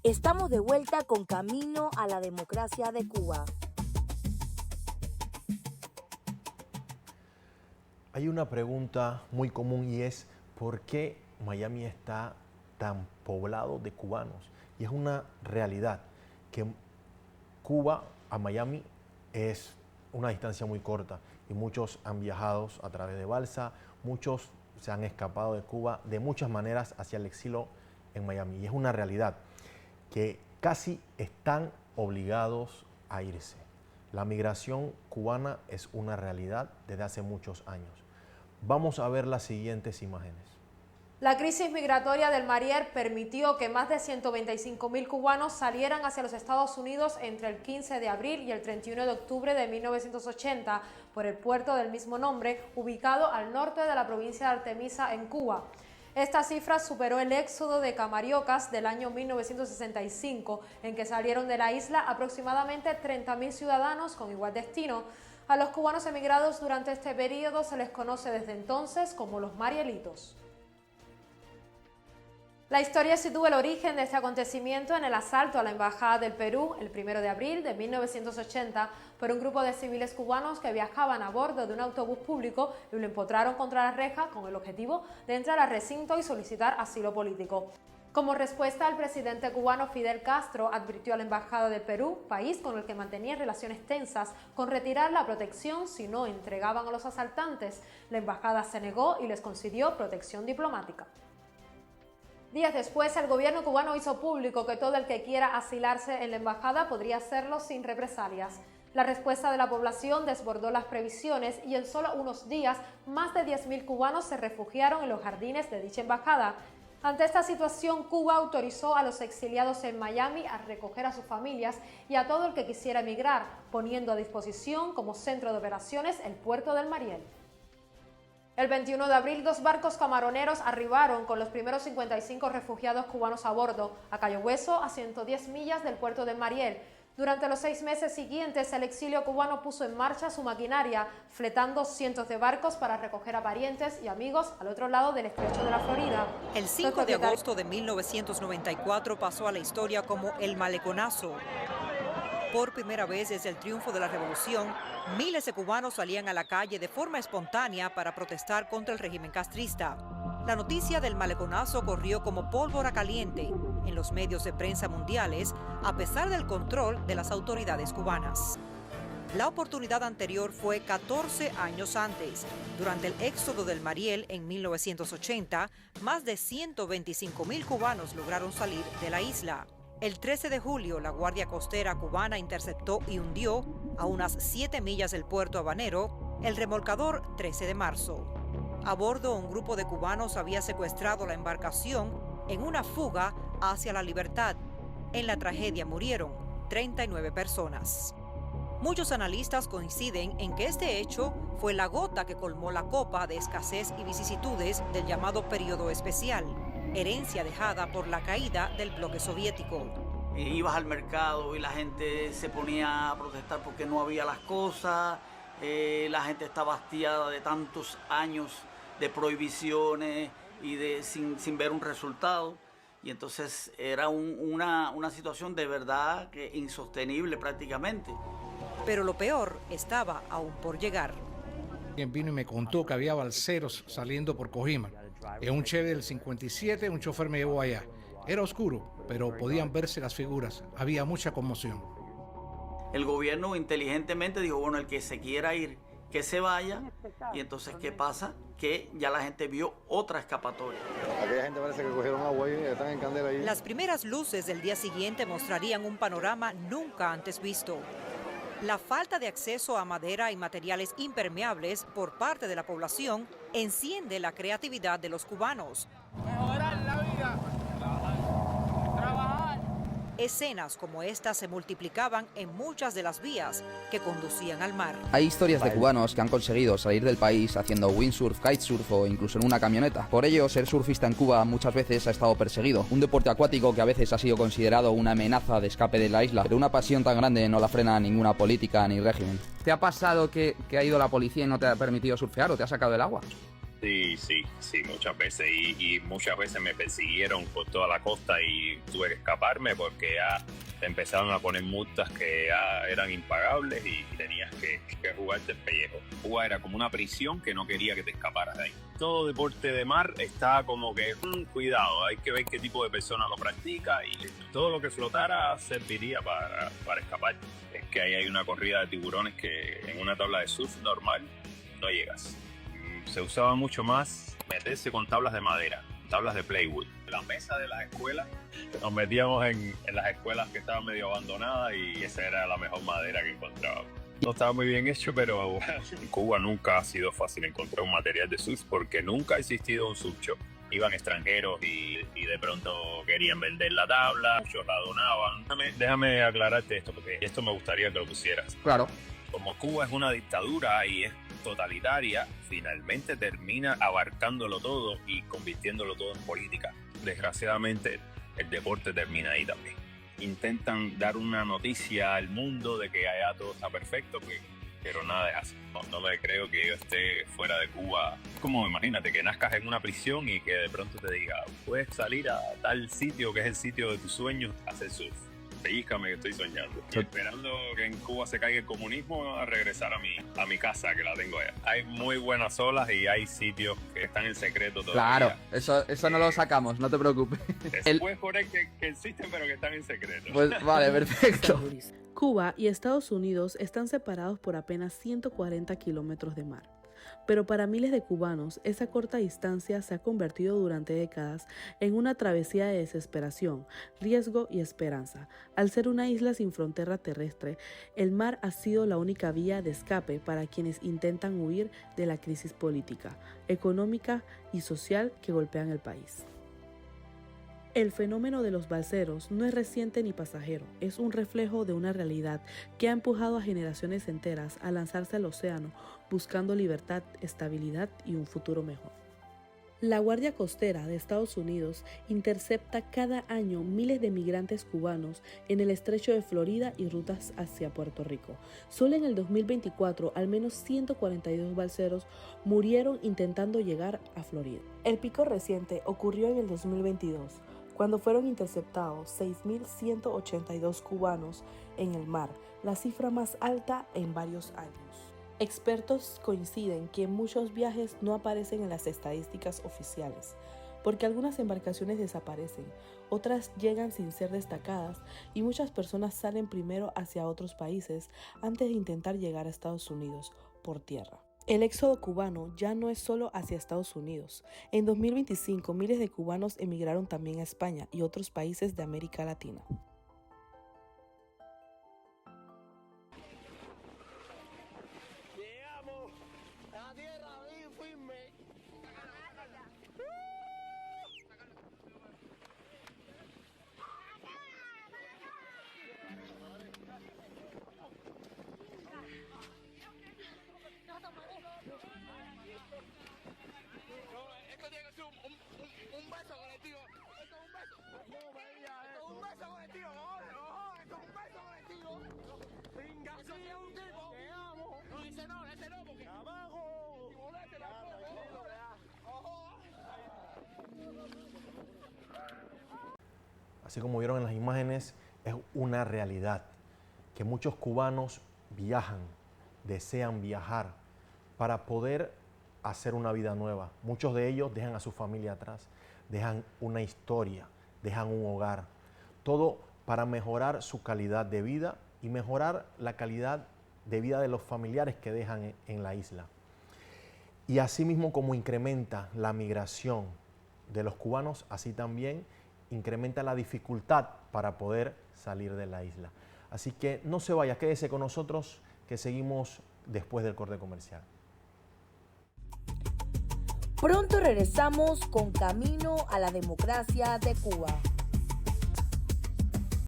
Estamos de vuelta con Camino a la Democracia de Cuba. Hay una pregunta muy común y es ¿por qué Miami está tan poblado de cubanos? Y es una realidad que Cuba a Miami es una distancia muy corta y muchos han viajado a través de balsa, muchos se han escapado de Cuba de muchas maneras hacia el exilio en Miami. Y es una realidad que casi están obligados a irse. La migración cubana es una realidad desde hace muchos años. Vamos a ver las siguientes imágenes. La crisis migratoria del Mariel permitió que más de 125.000 cubanos salieran hacia los Estados Unidos entre el 15 de abril y el 31 de octubre de 1980 por el puerto del mismo nombre, ubicado al norte de la provincia de Artemisa, en Cuba. Esta cifra superó el éxodo de Camariocas del año 1965, en que salieron de la isla aproximadamente 30.000 ciudadanos con igual destino. A los cubanos emigrados durante este periodo se les conoce desde entonces como los marielitos. La historia sitúa el origen de este acontecimiento en el asalto a la Embajada del Perú el 1 de abril de 1980 por un grupo de civiles cubanos que viajaban a bordo de un autobús público y lo empotraron contra la reja con el objetivo de entrar al recinto y solicitar asilo político. Como respuesta, el presidente cubano Fidel Castro advirtió a la Embajada del Perú, país con el que mantenía relaciones tensas, con retirar la protección si no entregaban a los asaltantes. La embajada se negó y les concedió protección diplomática. Días después, el gobierno cubano hizo público que todo el que quiera asilarse en la embajada podría hacerlo sin represalias. La respuesta de la población desbordó las previsiones y en solo unos días más de 10.000 cubanos se refugiaron en los jardines de dicha embajada. Ante esta situación, Cuba autorizó a los exiliados en Miami a recoger a sus familias y a todo el que quisiera emigrar, poniendo a disposición como centro de operaciones el puerto del Mariel. El 21 de abril, 2 barcos camaroneros arribaron con los primeros 55 refugiados cubanos a bordo, a Cayo Hueso, a 110 millas del puerto de Mariel. Durante los 6 meses siguientes, el exilio cubano puso en marcha su maquinaria, fletando cientos de barcos para recoger a parientes y amigos al otro lado del estrecho de la Florida. El 5 de agosto de 1994 pasó a la historia como el Maleconazo. Por primera vez desde el triunfo de la revolución, miles de cubanos salían a la calle de forma espontánea para protestar contra el régimen castrista. La noticia del Maleconazo corrió como pólvora caliente en los medios de prensa mundiales, a pesar del control de las autoridades cubanas. La oportunidad anterior fue 14 años antes. Durante el éxodo del Mariel en 1980, más de 125.000 cubanos lograron salir de la isla. El 13 de julio, la Guardia Costera cubana interceptó y hundió, a unas 7 millas del puerto habanero, el remolcador 13 de marzo. A bordo, un grupo de cubanos había secuestrado la embarcación en una fuga hacia la libertad. En la tragedia murieron 39 personas. Muchos analistas coinciden en que este hecho fue la gota que colmó la copa de escasez y vicisitudes del llamado periodo especial, herencia dejada por la caída del bloque soviético. Ibas al mercado y la gente se ponía a protestar porque no había las cosas, la gente estaba hastiada de tantos años de prohibiciones y sin ver un resultado. Y entonces era una situación de verdad que insostenible prácticamente. Pero lo peor estaba aún por llegar. Quien vino y me contó que había balseros saliendo por Cojima. En un Chevy del 57, un chofer me llevó allá. Era oscuro, pero podían verse las figuras. Había mucha conmoción. El gobierno inteligentemente dijo, bueno, el que se quiera ir, que se vaya. Y entonces, ¿qué pasa? Que ya la gente vio otra escapatoria. Aquella gente parece que cogieron agua y están en candela ahí. Las primeras luces del día siguiente mostrarían un panorama nunca antes visto. La falta de acceso a madera y materiales impermeables por parte de la población enciende la creatividad de los cubanos. Mejorar la vida, trabajar. Escenas como esta se multiplicaban en muchas de las vías que conducían al mar. Hay historias de cubanos que han conseguido salir del país haciendo windsurf, kitesurf o incluso en una camioneta. Por ello, ser surfista en Cuba muchas veces ha estado perseguido. Un deporte acuático que a veces ha sido considerado una amenaza de escape de la isla. Pero una pasión tan grande no la frena ninguna política ni régimen. ¿Te ha pasado que ha ido la policía y no te ha permitido surfear o te ha sacado del agua? Sí, muchas veces. Y muchas veces me persiguieron por toda la costa y tuve que escaparme porque ya te empezaron a poner multas que ya eran impagables y tenías que jugarte el pellejo. Cuba era como una prisión que no quería que te escaparas de ahí. Todo deporte de mar está como que, cuidado, hay que ver qué tipo de persona lo practica y todo lo que flotara serviría para escapar. Es que ahí hay una corrida de tiburones que en una tabla de surf normal no llegas. Se usaba mucho más meterse con tablas de madera, tablas de plywood. La mesa de las escuelas, nos metíamos en las escuelas que estaban medio abandonadas y esa era la mejor madera que encontrábamos. No estaba muy bien hecho, pero en Cuba nunca ha sido fácil encontrar un material de surf porque nunca ha existido un surf shop. Iban extranjeros y de pronto querían vender la tabla, muchos la donaban. Déjame aclararte esto, porque esto me gustaría que lo pusieras. Claro. Como Cuba es una dictadura y es totalitaria, finalmente termina abarcándolo todo y convirtiéndolo todo en política. Desgraciadamente, el deporte termina ahí también. Intentan dar una noticia al mundo de que allá todo está perfecto, pero nada es así. No me creo que yo esté fuera de Cuba. Como imagínate que nazcas en una prisión y que de pronto te diga, puedes salir a tal sitio que es el sitio de tus sueños a hacer surf. Pellízcame que estoy soñando. Y esperando que en Cuba se caiga el comunismo, a regresar a mi casa, que la tengo allá. Hay muy buenas olas y hay sitios que están en secreto todavía. Claro, eso no lo sacamos, no te preocupes. Puedes poner que existen, pero que están en secreto. Pues vale, perfecto. Cuba y Estados Unidos están separados por apenas 140 kilómetros de mar. Pero para miles de cubanos, esa corta distancia se ha convertido durante décadas en una travesía de desesperación, riesgo y esperanza. Al ser una isla sin frontera terrestre, el mar ha sido la única vía de escape para quienes intentan huir de la crisis política, económica y social que golpean el país. El fenómeno de los balseros no es reciente ni pasajero, es un reflejo de una realidad que ha empujado a generaciones enteras a lanzarse al océano buscando libertad, estabilidad y un futuro mejor. La Guardia Costera de Estados Unidos intercepta cada año miles de migrantes cubanos en el estrecho de Florida y rutas hacia Puerto Rico. Solo en el 2024, al menos 142 balseros murieron intentando llegar a Florida. El pico reciente ocurrió en el 2022, cuando fueron interceptados 6.182 cubanos en el mar, la cifra más alta en varios años. Expertos coinciden que muchos viajes no aparecen en las estadísticas oficiales, porque algunas embarcaciones desaparecen, otras llegan sin ser destacadas y muchas personas salen primero hacia otros países antes de intentar llegar a Estados Unidos por tierra. El éxodo cubano ya no es solo hacia Estados Unidos. En 2025, miles de cubanos emigraron también a España y otros países de América Latina. Así como vieron en las imágenes, es una realidad que muchos cubanos viajan, desean viajar para poder hacer una vida nueva. Muchos de ellos dejan a su familia atrás, dejan una historia, dejan un hogar, todo para mejorar su calidad de vida y mejorar la calidad de vida de los familiares que dejan en la isla. Y asimismo, como incrementa la migración de los cubanos, así también incrementa la dificultad para poder salir de la isla. Así que no se vaya, quédese con nosotros que seguimos después del corte comercial. Pronto regresamos con Camino a la Democracia de Cuba.